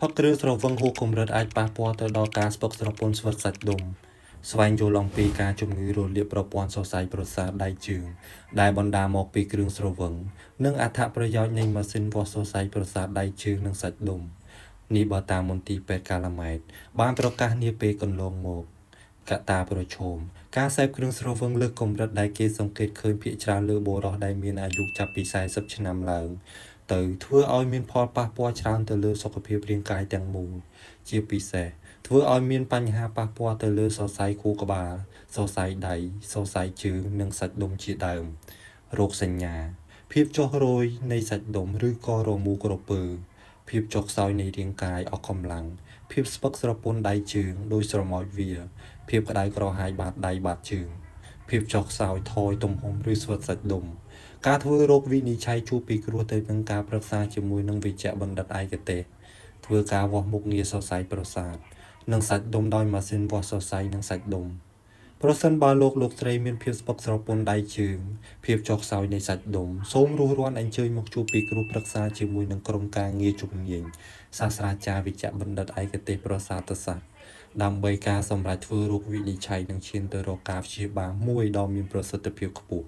ផកគ្រឿងស្រវឹងហួសកម្រិតអាចប៉ះពាល់ទៅដល់ការស្ពឹកស្រពន់ស្វិតសាច់ដុំស្វែងយល់អំពីការជំងឺរលាកប្រព័ន្ធសរសៃប្រសាទដៃជើងដែលបណ្ដាលមកពីគ្រឿងស្រវឹងនិងអត្ថប្រយោជន៍នៃម៉ាស៊ីនវាស់សរសៃប្រសាទដៃជើងនិងសាច់ដុំនេះបើតាមមន្ទីរពេទ្យកាឡាម៉ែតបានប្រកាសនាពេលកន្លងមកកត្តាប្រឈមការសេពគ្រឿងស្រវឹងលើសកម្រិតដែលគេសង្កេតឃើញភាគច្រើនលើបុរសដែលមានអាយុចាប់ពី40ឆ្នាំឡើងទៅធ្វើឲ្យមានផលប៉ះពាល់ច្រើនទៅលើសុខភាពរាងកាយទាំងមូលជាពិសេសធ្វើឲ្យមានបញ្ហាប៉ះពាល់ទៅលើសរសៃខួរក្បាលសរសៃដៃសរសៃជើងនិងសាច់ដុំជាដើមរោគសញ្ញាភាពចុះរោយនៃសាច់ដុំឬក៏រមូរក្រពើភាពចុះខ្សោយនៃរាងកាយអស់កម្លាំងភាពស្ពឹកស្រពន់ដៃជើងដោយស្រមោចវាភាពក្តៅក្រហាយបាតដៃបាតជើងភាពចុះខ្សោយថយទំហំឬស្វិតសាច់ដុំការធ្វើរោគវិនិច្ឆ័យជួបពីគ្រោះទៅនឹងការប្រឹក្សាជាមួយនឹងវេជ្ជបណ្ឌិតឯកទេសធ្វើការវាស់មុខងារសរសៃប្រសាទនិងសាច់ដុំដោយម៉ាស៊ីនវាស់សរសៃនិងសាច់ដុំប្រសិនបើលោកស្រីមានភាពស្ពឹកស្រពន់ដៃជើងភាពចុះខ្សោយនៃសាច់ដុំសូមរួសរាន់អញ្ជើញមកជួបពីគ្រូប្រឹក្សាជាមួយនឹងក្រុមការងារជំនាញសាស្ត្រាចារ្យវេជ្ជបណ្ឌិតឯកទេសប្រសាទសាស្ត្រដើម្បីការសម្រេចធ្វើរោគវិនិច្ឆ័យនិងឈានទៅរកការព្យាបាលមួយដ៏មានប្រសិទ្ធភាពខ្ពស់